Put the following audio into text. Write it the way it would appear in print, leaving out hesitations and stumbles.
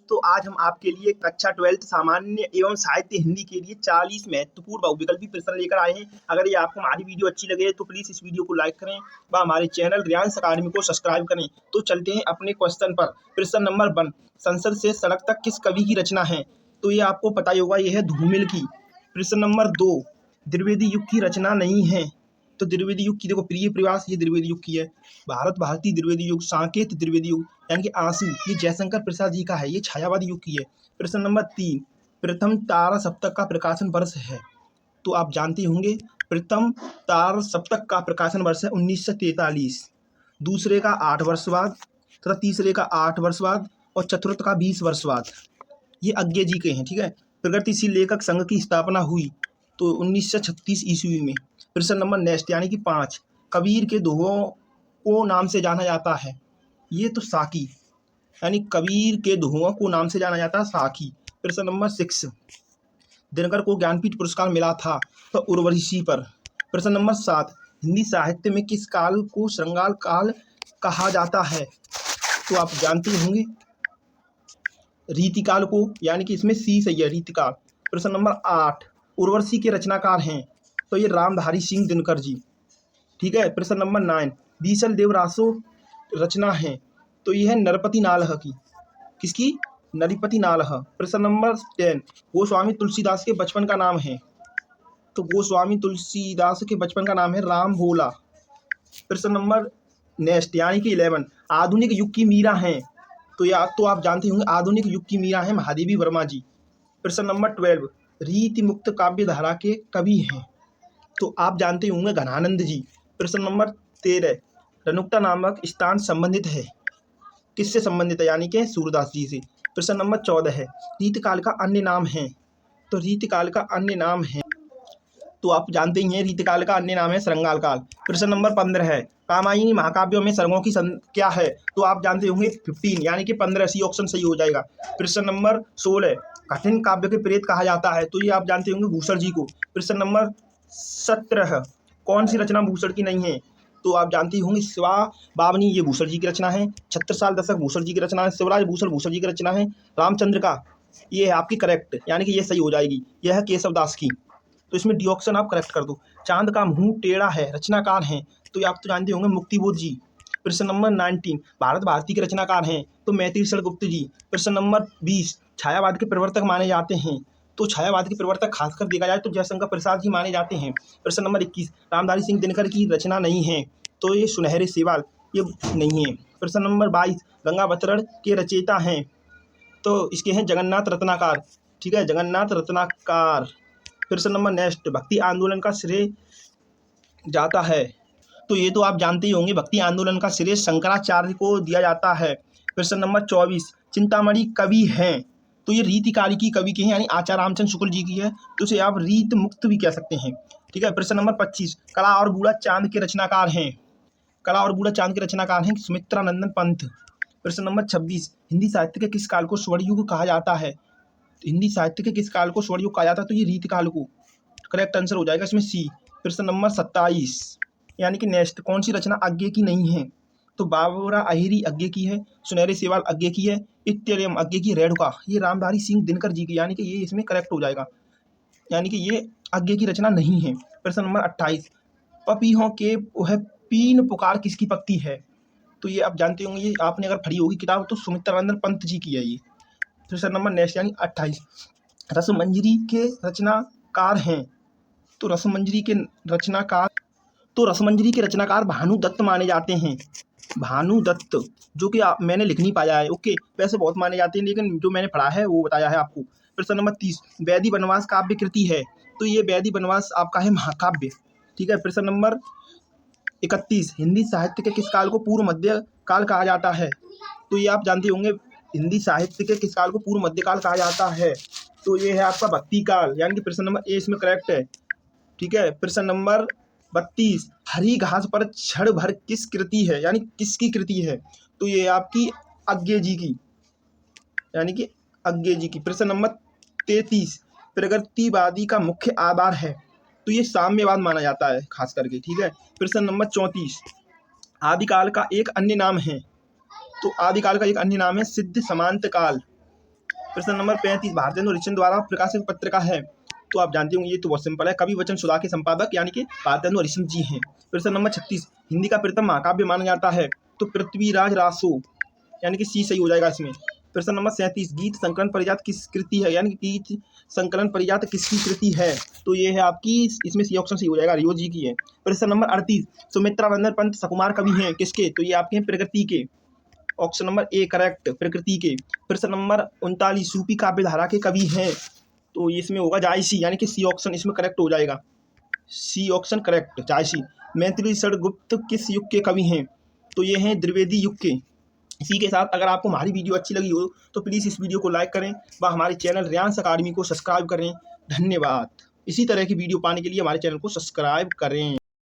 दोस्तों, आज हम आपके लिए कक्षा 12th सामान्य एवं साहित्य हिंदी के लिए 40 महत्वपूर्ण बहुविकल्पी प्रश्न लेकर आए हैं। अगर ये आपको हमारी वीडियो अच्छी लगे तो प्लीज इस वीडियो को लाइक करें व हमारे चैनल रियांश अकादमी को सब्सक्राइब करें। तो चलते हैं अपने क्वेश्चन पर। प्रश्न नंबर 1, संसद से सड़क तक किस कवि की रचना है? तो ये आपको पता ही होगा, ये है धूमिल की। प्रश्न नंबर 2, द्विवेदी युग की रचना नहीं है। तो द्विवेदी युग की देखो, प्रिय प्रवास ये द्विवेदी युग की है। भारत भारती द्विवेदी युग, साकेत द्विवेदी युग यानी कि आंसू ये जयशंकर प्रसाद जी का है, ये छायावादी युग की है। प्रश्न नंबर 3, प्रथम तारा सप्तक का प्रकाशन वर्ष है। तो आप जानते होंगे, प्रथम तारा सप्तक का प्रकाशन वर्ष है 1943, दूसरे का 8 वर्ष बाद तथा तीसरे का 8 वर्ष बाद और चतुर्थ का 20 वर्ष बाद। ये अज्ञे जी के हैं, ठीक है। प्रगतिशील लेखक संघ की स्थापना हुई तो 1936 ईस्वी में। प्रश्न नंबर नेक्स्ट यानी कि 5, कबीर के दोहों को नाम से जाना जाता है। ये तो साकी यानी कबीर के दोहों को नाम से जाना जाता है साकी। प्रश्न नंबर 6, दिनकर को ज्ञानपीठ पुरस्कार मिला था तो उर्वशी पर। प्रश्न नंबर 7, हिंदी साहित्य में किस काल को श्रृंगार काल कहा जाता है? तो आप जानते होंगे रीतिकाल को, यानी कि इसमें सी सही है, रीतिकाल। प्रश्न नंबर 8, उर्वशी के रचनाकार हैं तो ये रामधारी सिंह दिनकर जी, ठीक है। प्रश्न नंबर 9, बीसल देवरासो रचना है तो यह है नरपति नालह की। किसकी? नरपति नालह। प्रश्न नंबर 10, गोस्वामी तुलसीदास के बचपन का नाम है। तो गोस्वामी तुलसीदास के बचपन का नाम है राम भोला। प्रश्न नंबर नेक्स्ट यानी कि 11, आधुनिक युग की मीरा हैं तो आप जानते होंगे आधुनिक युग की मीरा है महादेवी वर्मा जी। प्रश्न नंबर 12, रीति मुक्त काव्य धारा के कवि हैं तो आप जानते होंगे घनानंद जी। प्रश्न नंबर 13, रनुक्ता नामक स्थान संबंधित है, किससे संबंधित है? यानी कि सूरदास जी से। प्रश्न नंबर 14 है, रीतकाल का अन्य नाम है। तो रीतकाल का अन्य नाम है तो आप जानते ही हैं रीतकाल का अन्य नाम है श्रृंगार काल। प्रश्न नंबर 15 है, कामायनी महाकाव्यों में सर्गों की संख्या है। तो आप जानते होंगे 15 यानी कि 15, सी ऑप्शन सही हो जाएगा। प्रश्न नंबर 16, कठिन काव्य के प्रेत कहा जाता है तो ये आप जानते होंगे भूषण जी को। प्रश्न नंबर 17, कौन सी रचना भूषण की नहीं है? तो आप जानते होंगे शिवा बावनी ये भूषण जी की रचना है। 76 साल दशक भूषण जी की रचना है। शिवराज भूषण भूषण जी की रचना है। रामचंद्र का ये है आपकी करेक्ट, यानी कि ये सही हो जाएगी। यह है केशव दास की, तो इसमें डी ऑप्शन आप करेक्ट कर दो। चांद का मुंह टेढ़ा है रचनाकार हैं तो ये आप तो जानते होंगे मुक्तिबोध जी। प्रश्न नंबर 19, भारत भारती के रचनाकार हैं तो मैत्रीशरण गुप्त जी। प्रश्न नंबर 20, छायावाद के प्रवर्तक माने जाते हैं तो छायावाद के प्रवर्तक खासकर देखा जाए तो जयशंकर प्रसाद जी माने जाते हैं। प्रश्न नंबर 21, रामधारी सिंह दिनकर की रचना नहीं है तो ये सुनहरे सेवाल ये नहीं है। प्रश्न नंबर 22, गंगावतरण के रचयिता हैं तो इसके हैं जगन्नाथ रत्नाकर, ठीक है, जगन्नाथ रत्नाकर। प्रश्न नंबर नेक्स्ट, भक्ति आंदोलन का श्रेय जाता है तो ये तो आप जानते ही होंगे भक्ति आंदोलन का श्रेय शंकराचार्य को दिया जाता है। प्रश्न नंबर 24, चिंतामणि कवि हैं तो ये रीतिकाल की कवि के हैं, यानी आचार्य रामचंद्र शुक्ल जी की है तो इसे आप रीत मुक्त भी कह सकते हैं, ठीक है। प्रश्न नंबर 25, कला और बूढ़ा चांद के रचनाकार हैं। कला और बूढ़ा चांद के रचनाकार हैं सुमित्रानंदन पंत। प्रश्न नंबर 26, हिंदी साहित्य के किस काल को स्वर्णयुग कहा जाता है? हिंदी साहित्य के किस काल को स्वर्णयुग कहा जाता है? तो ये रीतिकाल को, करेक्ट आंसर हो जाएगा इसमें सी। प्रश्न नंबर 27 यानी कि नेक्स्ट, कौन सी रचना अज्ञे की नहीं है? तो बाबरा अहिरी अज्ञे की है, सुनहरे सेवाल अज्ञे की है, इत्यम अज्ञे की, रेणुका ये रामधारी सिंह दिनकर जी की, यानी कि ये इसमें करेक्ट हो जाएगा, यानी कि ये अज्ञे की रचना नहीं है। प्रश्न नंबर 28, पपीहों के वह पीन पुकार किसकी पक्ति है? तो ये आप जानते होंगे, ये आपने अगर पढ़ी होगी किताब तो सुमित्रानंदन पंत जी की है ये। प्रश्न नंबर नेक्स्ट यानी 28, रसमंजरी के रचनाकार हैं तो रसमंजरी के रचनाकार भानु दत्त माने जाते हैं। भानु दत्त जो कि मैंने लिख नहीं पाया है, ओके, वैसे बहुत माने जाते हैं लेकिन जो मैंने पढ़ा है वो बताया है आपको। प्रश्न नंबर 30, वैदी वनवास काव्य कृति है तो ये वैदी वनवास आपका है महाकाव्य, ठीक है। प्रश्न नंबर 31, हिंदी साहित्य के किस काल को पूर्व मध्य काल कहा जाता है? तो ये आप जानते होंगे हिंदी साहित्य के किस काल को पूर्व मध्यकाल कहा जाता है तो ये है आपका भक्ति काल, यानी कि प्रश्न नंबर ए इसमें करेक्ट है, ठीक है। प्रश्न नंबर 32, हरी घास पर क्षण भर किस कृति है, यानी किसकी कृति है? तो ये आपकी अज्ञे जी की, यानी कि अज्ञे जी की। प्रश्न नंबर 33, प्रगतिवादी का मुख्य आधार है तो ये साम्यवाद माना जाता है खास करके, ठीक है। प्रश्न नंबर 34, आदिकाल का एक अन्य नाम है तो आदिकाल का एक अन्य नाम है सिद्ध समांत काल, प्रश्न नंबर 35 भारतेंदु हरिश्चंद्र द्वारा प्रकाशित पत्रिका है। तो आप जानते होंगे, ये तो बहुत सिंपल है, कवि वचन सुधा के संपादक यानी कि भारतेंदु हरिश्चंद्र जी हैं। प्रश्न नंबर 36 हिंदी का प्रथम महाकाव्य माना जाता है। तो पृथ्वीराज रासो यानी कि सी सही हो जाएगा इसमें। प्रश्न नंबर 37 गीत संकलन परिजात किस कृति है, यानी कि गीत संकलन परिजात किसकी कृति है। तो ये है आपकी, इसमें सी ऑप्शन सही हो जाएगा, रियो जी की है। प्रश्न नंबर 38 सुमित्रा वंदन पंत सकुमार कवि हैं किसके। तो ये आपके हैं प्रकृति के। ऑप्शन नंबर ए करेक्ट, प्रकृति के। प्रश्न नंबर 39 सूफी काव्य धारा के कवि हैं। तो इसमें होगा जायसी, यानी कि सी ऑप्शन इसमें करेक्ट हो जाएगा, सी ऑप्शन करेक्ट, जायसी। मैथिली षडगुप्त किस युग के कवि हैं। तो ये हैं द्विवेदी युग के। इसी के साथ अगर आपको हमारी वीडियो अच्छी लगी हो तो प्लीज़ इस वीडियो को लाइक करें व हमारे चैनल रियांस अकाडमी को सब्सक्राइब करें। धन्यवाद। इसी तरह की वीडियो पाने के लिए हमारे चैनल को सब्सक्राइब करें।